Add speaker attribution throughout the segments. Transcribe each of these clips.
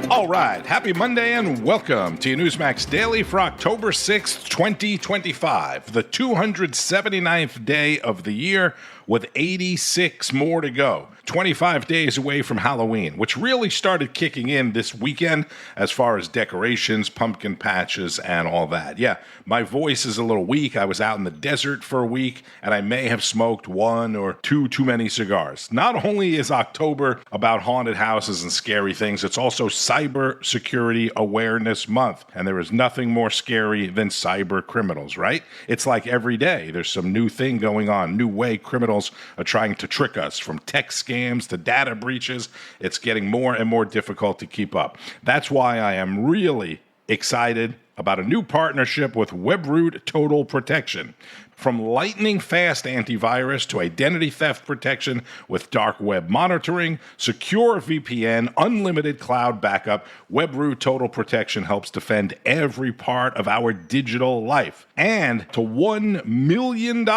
Speaker 1: All right, happy Monday and welcome to your Newsmax Daily for October 6th, 2025, the 279th day of the year with 86 more to go. 25 days away from Halloween, which really started kicking in this weekend as far as decorations, pumpkin patches, and all that. Yeah, my voice is a little weak. I was out in the desert for a week, and I may have smoked one or two too many cigars. Not only is October about haunted houses and scary things, it's also Cyber Security Awareness Month, and there is nothing more scary than cyber criminals, right? It's like every day there's some new thing going on, new way criminals are trying to trick us, from tech scams to data breaches. It's getting more and more difficult to keep up. That's why I am really excited about a new partnership with Webroot Total Protection. From lightning-fast antivirus to identity theft protection with dark web monitoring, secure VPN, unlimited cloud backup, Webroot Total Protection helps defend every part of our digital life. And to $1 million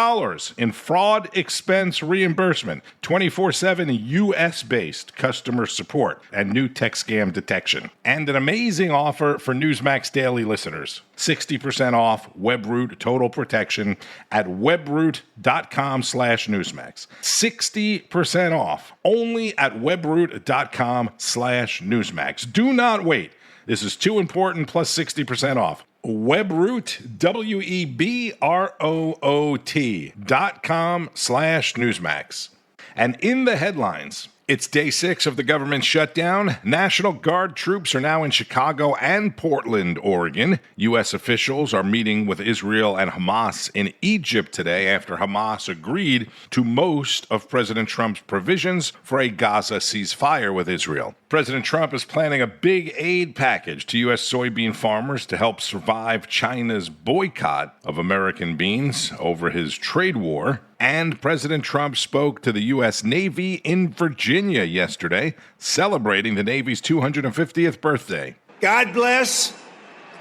Speaker 1: in fraud expense reimbursement, 24/7 U.S.-based customer support, and new tech scam detection. And an amazing offer for Newsmax Daily listeners. 60% off Webroot Total Protection at webroot.com/Newsmax. 60% off only at webroot.com/Newsmax. Do not wait. This is too important, plus 60% off. Webroot, webroot.com/Newsmax. And in the headlines, it's day 6 of the government shutdown. National Guard troops are now in Chicago and Portland, Oregon. U.S. officials are meeting with Israel and Hamas in Egypt today after Hamas agreed to most of President Trump's provisions for a Gaza ceasefire with Israel. President Trump is planning a big aid package to U.S. soybean farmers to help survive China's boycott of American beans over his trade war. And President Trump spoke to the U.S. Navy in Virginia yesterday, celebrating the Navy's 250th birthday.
Speaker 2: God bless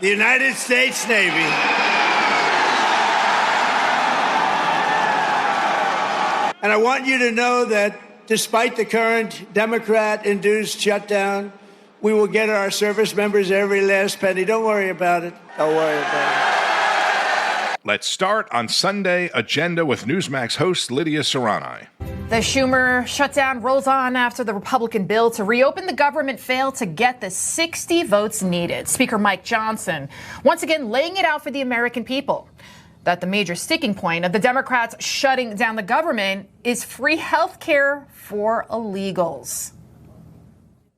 Speaker 2: the United States Navy. And I want you to know that despite the current Democrat-induced shutdown, we will get our service members every last penny. Don't worry about it. Don't worry about it.
Speaker 1: Let's start on Sunday Agenda with Newsmax host Lidia Curanaj.
Speaker 3: The Schumer shutdown rolls on after the Republican bill to reopen the government failed to get the 60 votes needed. Speaker Mike Johnson once again laying it out for the American people that the major sticking point of the Democrats shutting down the government is free health care for illegals.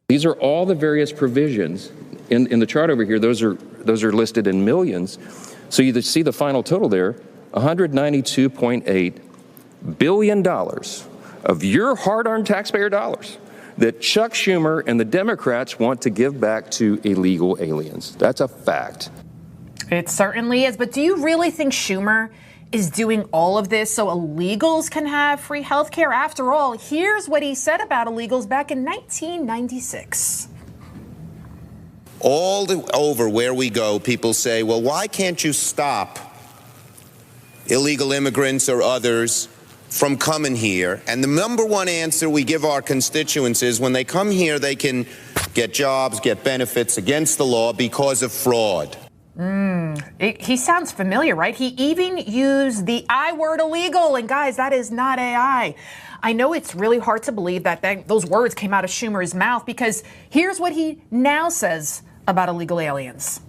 Speaker 4: These are all the various provisions in the chart over here. Those are listed in millions. So you see the final total there, $192.8 billion of your hard-earned taxpayer dollars that Chuck Schumer and the Democrats want to give back to illegal aliens. That's a fact.
Speaker 3: It certainly is. But do you really think Schumer is doing all of this so illegals can have free health care? After all, here's what he said about illegals back in 1996.
Speaker 5: Over where we go, people say, well, why can't you stop illegal immigrants or others from coming here? And the number one answer we give our constituents is when they come here, they can get jobs, get benefits against the law because of fraud.
Speaker 3: He sounds familiar, right? He even used the I word illegal. And guys, that is not AI. I know it's really hard to believe that those words came out of Schumer's mouth, because here's what he now says about illegal aliens.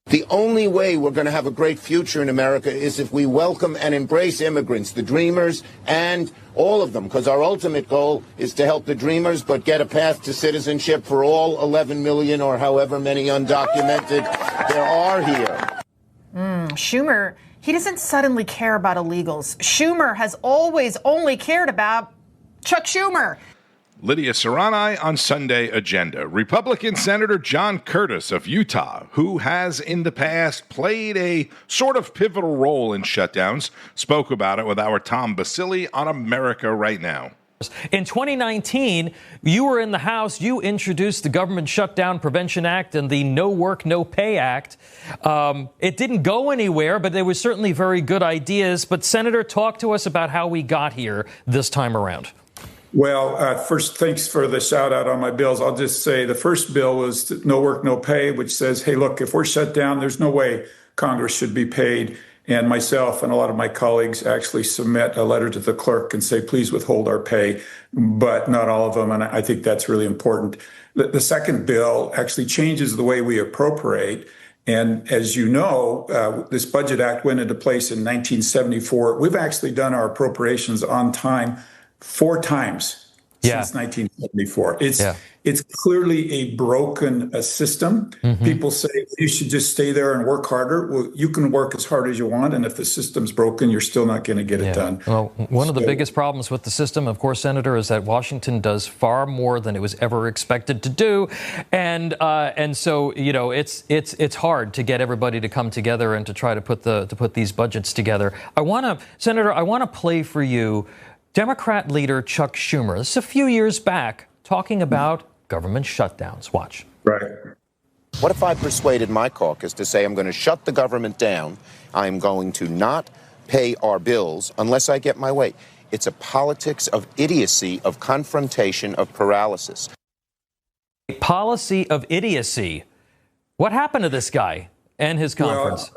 Speaker 6: The only way we're going to have a great future in America is if we welcome and embrace immigrants, the dreamers, and all of them, because our ultimate goal is to help the dreamers, but get a path to citizenship for all 11 million or however many undocumented there are here.
Speaker 3: Schumer, he doesn't suddenly care about illegals. Schumer has always only cared about Chuck Schumer.
Speaker 1: Lidia Curanaj on Sunday Agenda. Republican Senator John Curtis of Utah, who has in the past played a sort of pivotal role in shutdowns, spoke about it with our Tom Basile on America Right Now.
Speaker 7: In 2019, you were in the House. You introduced the Government Shutdown Prevention Act and the No Work, No Pay Act. It didn't go anywhere, but there were certainly very good ideas. But, Senator, talk to us about how we got here this time around.
Speaker 8: Well, first, thanks for the shout out on my bills. I'll just say the first bill was No Work, No Pay, which says, hey, look, if we're shut down, there's no way Congress should be paid. And myself and a lot of my colleagues actually submit a letter to the clerk and say, please withhold our pay, but not all of them. And I think that's really important. The second bill actually changes the way we appropriate. And as you know, this Budget Act went into place in 1974. We've actually done our appropriations on time 4 times since 1974. It's clearly a broken system. People say you should just stay there and work harder. Well, you can work as hard as you want, and if the system's broken, you're still not going to get it done.
Speaker 7: Well, one of the biggest problems with the system, of course, Senator, is that Washington does far more than it was ever expected to do, and so it's hard to get everybody to come together and to try to put these budgets together. Senator, I want to play for you Democrat leader Chuck Schumer. This is a few years back, talking about government shutdowns. Watch.
Speaker 8: Right.
Speaker 5: What if I persuaded my caucus to say I'm going to shut the government down? I'm going to not pay our bills unless I get my way. It's a politics of idiocy, of confrontation, of paralysis.
Speaker 7: A policy of idiocy. What happened to this guy and his conference?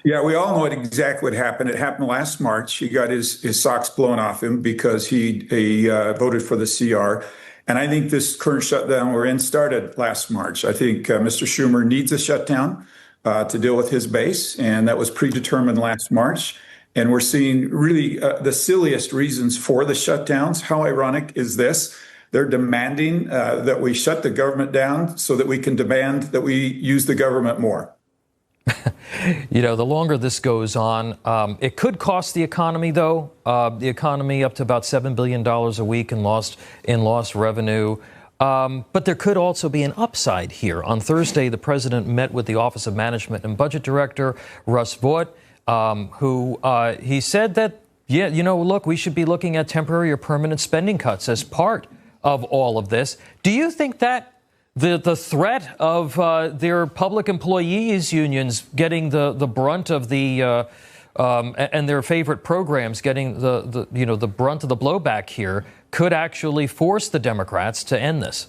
Speaker 8: Yeah, we all know exactly what happened. It happened last March. He got his socks blown off him because he voted for the CR. And I think this current shutdown we're in started last March. I think Mr. Schumer needs a shutdown to deal with his base, and that was predetermined last March. And we're seeing really the silliest reasons for the shutdowns. How ironic is this? They're demanding that we shut the government down so that we can demand that we use the government more.
Speaker 7: The longer this goes on, it could cost the economy, though. The economy up to about $7 billion a week in lost revenue. But there could also be an upside here. On Thursday, the president met with the Office of Management and Budget Director, Russ Vought, who he said that, look, we should be looking at temporary or permanent spending cuts as part of all of this. Do you think that the threat of their public employees unions getting the brunt of the and their favorite programs getting the brunt of the blowback here could actually force the Democrats to end this?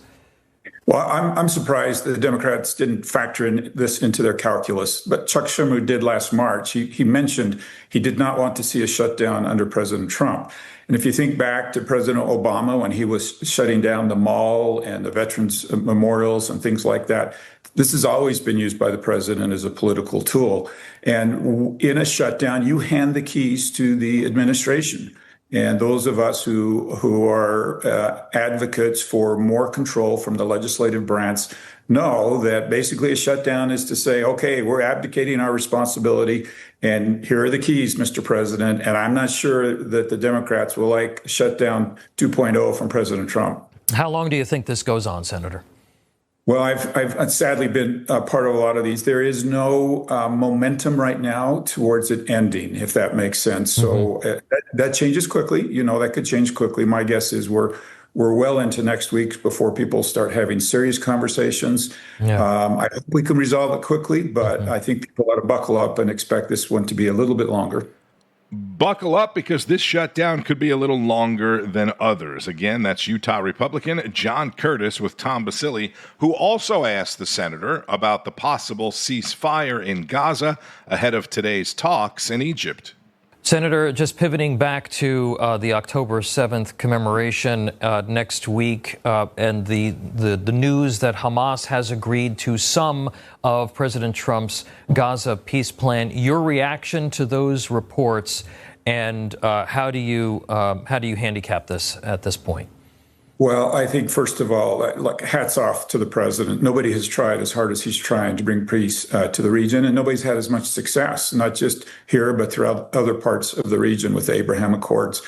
Speaker 8: Well, I'm surprised the Democrats didn't factor this into their calculus, but Chuck Schumer did last March. He mentioned he did not want to see a shutdown under President Trump. And if you think back to President Obama when he was shutting down the mall and the veterans memorials and things like that, this has always been used by the president as a political tool. And in a shutdown, you hand the keys to the administration. And those of us who are advocates for more control from the legislative branch know that basically a shutdown is to say, okay, we're abdicating our responsibility, and here are the keys, Mr. President. And I'm not sure that the Democrats will like shutdown 2.0 from President Trump.
Speaker 7: How long do you think this goes on, Senator?
Speaker 8: Well, I've sadly been part of a lot of these. There is no momentum right now towards it ending, if that makes sense. So that changes quickly. That could change quickly. My guess is we're well into next week before people start having serious conversations. I hope we can resolve it quickly, but I think people ought to buckle up and expect this one to be a little bit longer.
Speaker 1: Buckle up, because this shutdown could be a little longer than others. Again, that's Utah Republican John Curtis with Tom Basile, who also asked the senator about the possible ceasefire in Gaza ahead of today's talks in Egypt.
Speaker 7: Senator, just pivoting back to the October 7th commemoration next week and the news that Hamas has agreed to some of President Trump's Gaza peace plan. Your reaction to those reports, and how do you handicap this at this point?
Speaker 8: Well, I think, first of all, look, hats off to the president. Nobody has tried as hard as he's trying to bring peace to the region, and nobody's had as much success, not just here, but throughout other parts of the region with the Abraham Accords.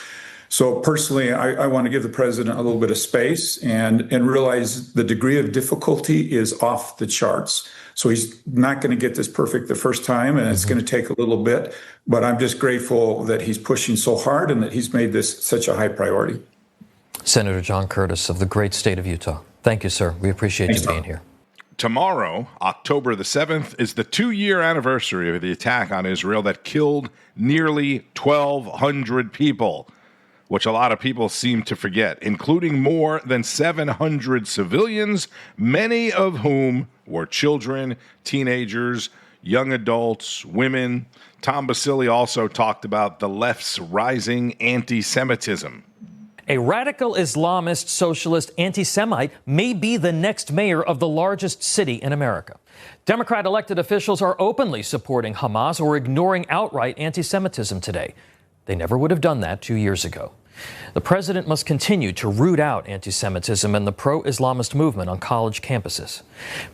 Speaker 8: So personally, I want to give the president a little bit of space and realize the degree of difficulty is off the charts. So he's not going to get this perfect the first time, and it's going to take a little bit. But I'm just grateful that he's pushing so hard and that he's made this such a high priority.
Speaker 7: Senator John Curtis of the great state of Utah. Thank you, sir. We appreciate you being here.
Speaker 1: Tomorrow, October the 7th, is the 2-year anniversary of the attack on Israel that killed nearly 1,200 people, which a lot of people seem to forget, including more than 700 civilians, many of whom were children, teenagers, young adults, women. Tom Basile also talked about the left's rising anti-Semitism.
Speaker 7: A radical Islamist, socialist, anti-Semite may be the next mayor of the largest city in America. Democrat elected officials are openly supporting Hamas or ignoring outright anti-Semitism today. They never would have done that 2 years ago. The president must continue to root out anti-Semitism and the pro-Islamist movement on college campuses.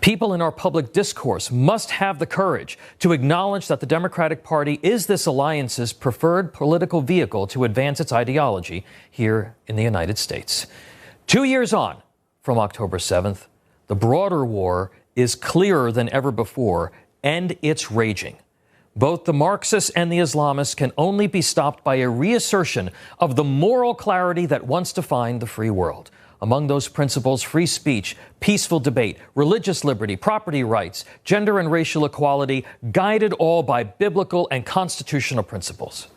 Speaker 7: People in our public discourse must have the courage to acknowledge that the Democratic Party is this alliance's preferred political vehicle to advance its ideology here in the United States. 2 years on from October 7th, the broader war is clearer than ever before, and it's raging. Both the Marxists and the Islamists can only be stopped by a reassertion of the moral clarity that once defined the free world. Among those principles, free speech, peaceful debate, religious liberty, property rights, gender and racial equality, guided all by biblical and constitutional principles.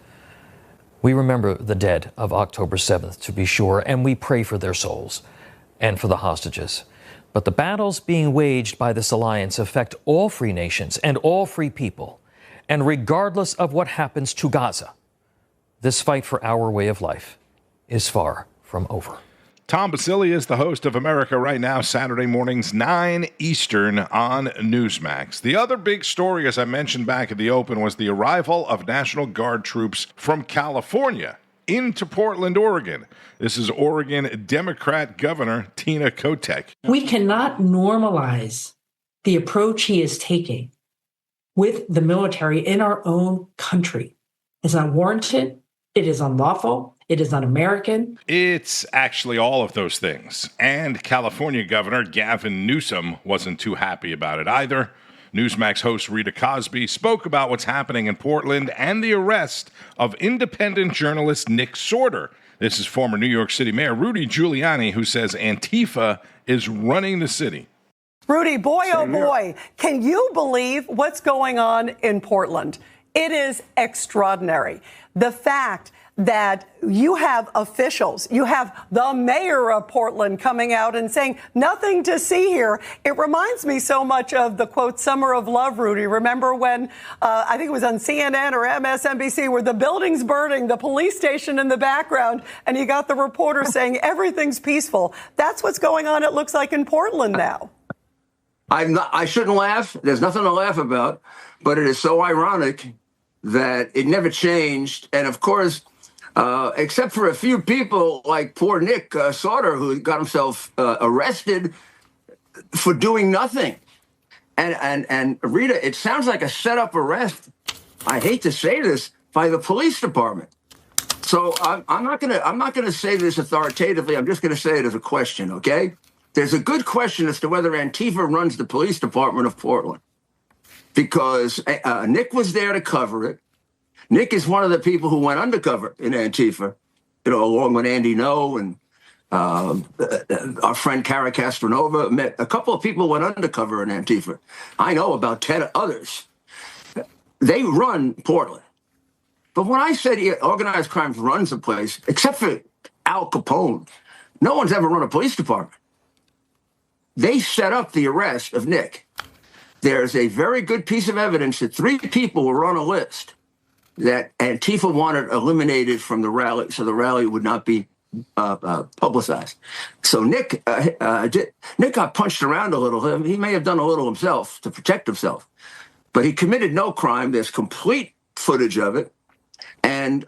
Speaker 7: We remember the dead of October 7th, to be sure, and we pray for their souls and for the hostages. But the battles being waged by this alliance affect all free nations and all free people. And regardless of what happens to Gaza, this fight for our way of life is far from over.
Speaker 1: Tom Basile is the host of America Right Now, Saturday mornings, 9 Eastern on Newsmax. The other big story, as I mentioned back at the open, was the arrival of National Guard troops from California into Portland, Oregon. This is Oregon Democrat Governor Tina Kotek.
Speaker 9: We cannot normalize the approach he is taking with the military in our own country. It's unwarranted, it is unlawful, it is un-American.
Speaker 1: It's actually all of those things. And California Governor Gavin Newsom wasn't too happy about it either. Newsmax host Rita Cosby spoke about what's happening in Portland and the arrest of independent journalist Nick Sorter. This is former New York City Mayor Rudy Giuliani, who says Antifa is running the city.
Speaker 10: Rudy, boy, oh boy, can you believe what's going on in Portland? It is extraordinary. The fact that you have officials, you have the mayor of Portland coming out and saying nothing to see here. It reminds me so much of the, quote, summer of love, Rudy. Remember when I think it was on CNN or MSNBC where the building's burning, the police station in the background, and you got the reporter saying everything's peaceful. That's what's going on, it looks like, in Portland now.
Speaker 11: I shouldn't laugh. There's nothing to laugh about, but it is so ironic that it never changed. And of course, except for a few people like poor Nick Sorter, who got himself arrested for doing nothing. And Rita, it sounds like a set-up arrest. I hate to say this, by the police department. So I'm not gonna say this authoritatively. I'm just gonna say it as a question. Okay. There's a good question as to whether Antifa runs the police department of Portland, because Nick was there to cover it. Nick is one of the people who went undercover in Antifa, along with Andy No and our friend Cara Castronova. Met a couple of people went undercover in Antifa. I know about 10 others. They run Portland. But when I said organized crime runs a place, except for Al Capone, no one's ever run a police department. They set up the arrest of Nick. There's a very good piece of evidence that 3 people were on a list that Antifa wanted eliminated from the rally, so the rally would not be publicized. So Nick got punched around a little. He may have done a little himself to protect himself, but he committed no crime. There's complete footage of it. And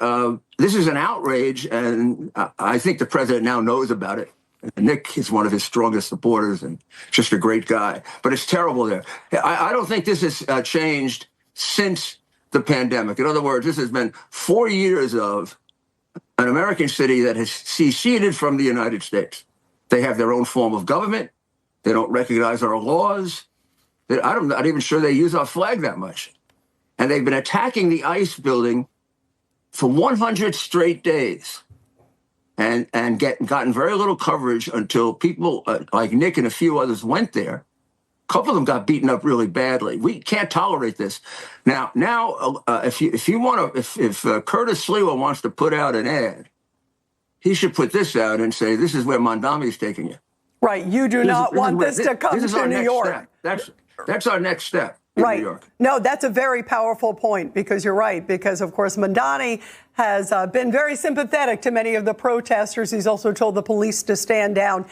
Speaker 11: this is an outrage, and I think the president now knows about it. Nick is one of his strongest supporters and just a great guy. But it's terrible there. I don't think this has changed since the pandemic. In other words, this has been 4 years of an American city that has seceded from the United States. They have their own form of government. They don't recognize our laws. I'm not even sure they use our flag that much. And they've been attacking the ICE building for 100 straight days. and gotten very little coverage until people like Nick and a few others went there. A couple of them got beaten up really badly. We can't tolerate this. Now, if Curtis Sliwa wants to put out an ad, he should put this out and say, "This is where Mondami is taking you."
Speaker 10: Right. You do not want this to come to New York.
Speaker 11: That's our next step.
Speaker 10: Right.
Speaker 11: New York.
Speaker 10: No, that's a very powerful point, because you're right. Because, of course, Mondani has been very sympathetic to many of the protesters. He's also told the police to stand down.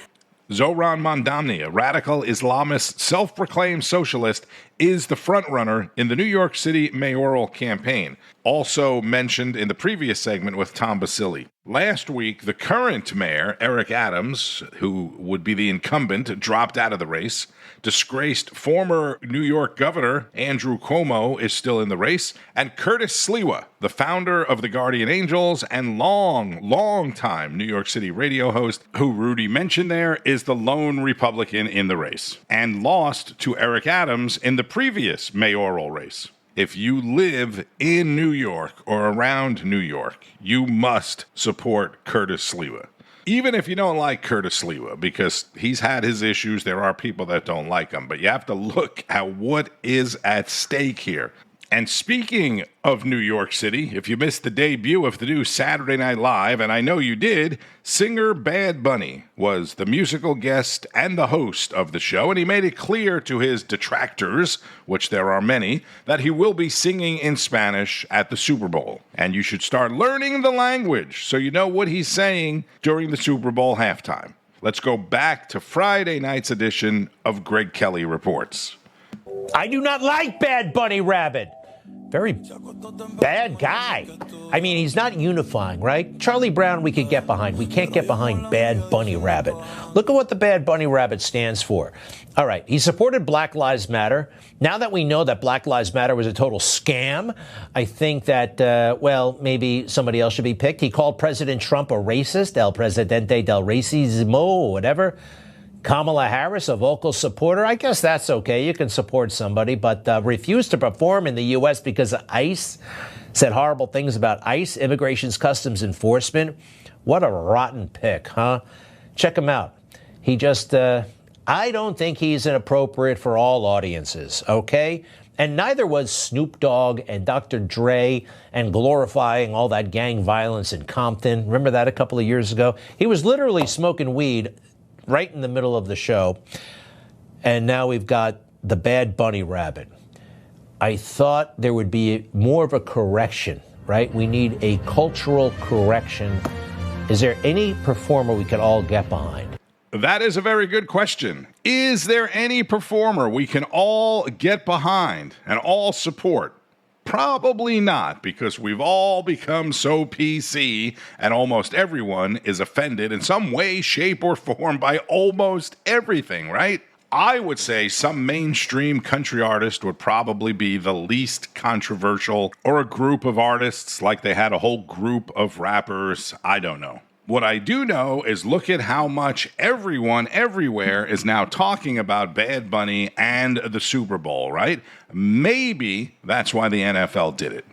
Speaker 1: Zohran Mamdani, a radical Islamist self-proclaimed socialist, is the frontrunner in the New York City mayoral campaign, also mentioned in the previous segment with Tom Basile. Last week, the current mayor, Eric Adams, who would be the incumbent, dropped out of the race. Disgraced former New York governor Andrew Cuomo is still in the race. And Curtis Sliwa, the founder of the Guardian Angels and long-time New York City radio host, who Rudy mentioned there, is the lone Republican in the race and lost to Eric Adams in the previous mayoral race. If you live in New York or around New York, you must support Curtis Sliwa. Even if you don't like Curtis Sliwa, because he's had his issues, there are people that don't like him. But you have to look at what is at stake here. And speaking of New York City, if you missed the debut of the new Saturday Night Live, and I know you did, singer Bad Bunny was the musical guest and the host of the show, and he made it clear to his detractors, which there are many, that he will be singing in Spanish at the Super Bowl. And you should start learning the language so you know what he's saying during the Super Bowl halftime. Let's go back to Friday night's edition of Greg Kelly Reports.
Speaker 12: I do not like Bad Bunny Rabbit. Very bad guy. I mean, he's not unifying, right? Charlie Brown we could get behind. We can't get behind Bad Bunny Rabbit. Look at what the Bad Bunny Rabbit stands for. All right, he supported Black Lives Matter. Now that we know that Black Lives Matter was a total scam, I think that, maybe somebody else should be picked. He called President Trump a racist, El Presidente del Racismo, whatever. Kamala Harris, a vocal supporter. I guess that's okay. You can support somebody, but refused to perform in the U.S. because of ICE. Said horrible things about ICE, Immigration's Customs Enforcement. What a rotten pick, huh? Check him out. He just, I don't think he's inappropriate for all audiences, okay? And neither was Snoop Dogg and Dr. Dre and glorifying all that gang violence in Compton. Remember that a couple of years ago? He was literally smoking weed right in the middle of the show. And now we've got the Bad Bunny Rabbit. I thought there would be more of a correction, right? We need a cultural correction. Is there any performer we could all get behind?
Speaker 1: That is a very good question. Is there any performer we can all get behind and all support? Probably not, because we've all become so PC and almost everyone is offended in some way, shape, or form by almost everything, right? I would say some mainstream country artist would probably be the least controversial, or a group of artists like they had a whole group of rappers. I don't know. What I do know is look at how much everyone everywhere is now talking about Bad Bunny and the Super Bowl, right? Maybe that's why the NFL did it.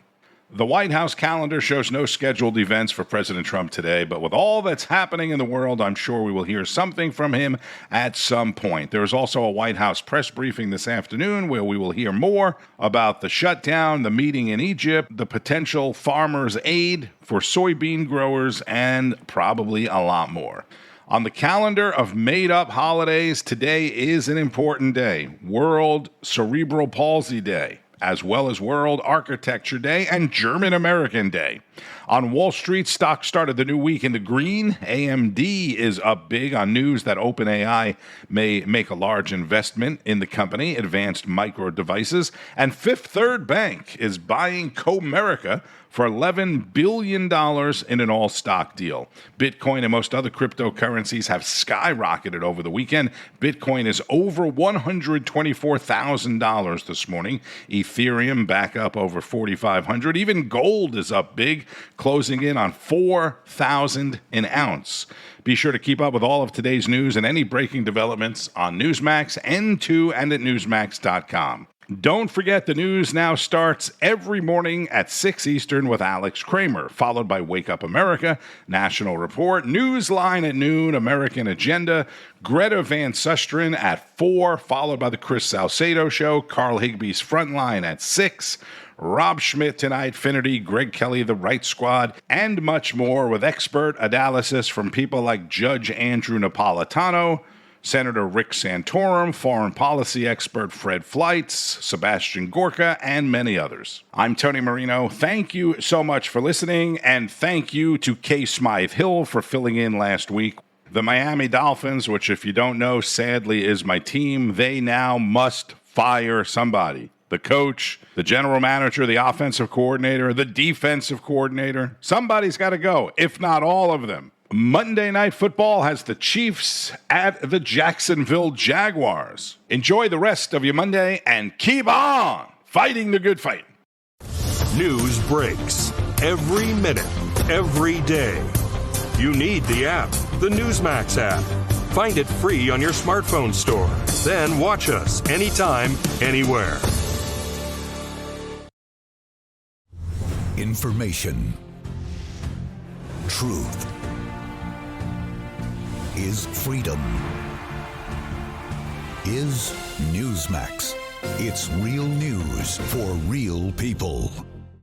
Speaker 1: The White House calendar shows no scheduled events for President Trump today, but with all that's happening in the world, I'm sure we will hear something from him at some point. There is also a White House press briefing this afternoon where we will hear more about the shutdown, the meeting in Egypt, the potential farmers' aid for soybean growers, and probably a lot more. On the calendar of made-up holidays, today is an important day, World Cerebral Palsy Day, as well as World Architecture Day and German American Day. On Wall Street, stocks started the new week in the green. AMD is up big on news that OpenAI may make a large investment in the company, Advanced Micro Devices. And Fifth Third Bank is buying Comerica for $11 billion in an all-stock deal. Bitcoin and most other cryptocurrencies have skyrocketed over the weekend. Bitcoin is over $124,000 this morning. Ethereum back up over $4,500. Even gold is up big, closing in on $4,000 an ounce. Be sure to keep up with all of today's news and any breaking developments on Newsmax, N2, and at Newsmax.com. Don't forget the news now starts every morning at 6 Eastern with Alex Kramer, followed by Wake Up America, National Report, Newsline at noon, American Agenda, Greta Van Susteren at 4, followed by the Chris Salcedo Show, Carl Higby's Frontline at 6, Rob Schmidt tonight, Finity, Greg Kelly, The Right Squad, and much more with expert analysis from people like Judge Andrew Napolitano, Senator Rick Santorum, foreign policy expert Fred Fleitz, Sebastian Gorka, and many others. I'm Tony Marino. Thank you so much for listening, and thank you to Kay Smythe Hill for filling in last week. The Miami Dolphins, which if you don't know, sadly is my team, they now must fire somebody. The coach, the general manager, the offensive coordinator, the defensive coordinator. Somebody's got to go, if not all of them. Monday Night Football has the Chiefs at the Jacksonville Jaguars. Enjoy the rest of your Monday and keep on fighting the good fight.
Speaker 13: News breaks every minute, every day. You need the app, the Newsmax app. Find it free on your smartphone store. Then watch us anytime, anywhere.
Speaker 14: Information. Truth is freedom. Is Newsmax. It's real news for real people.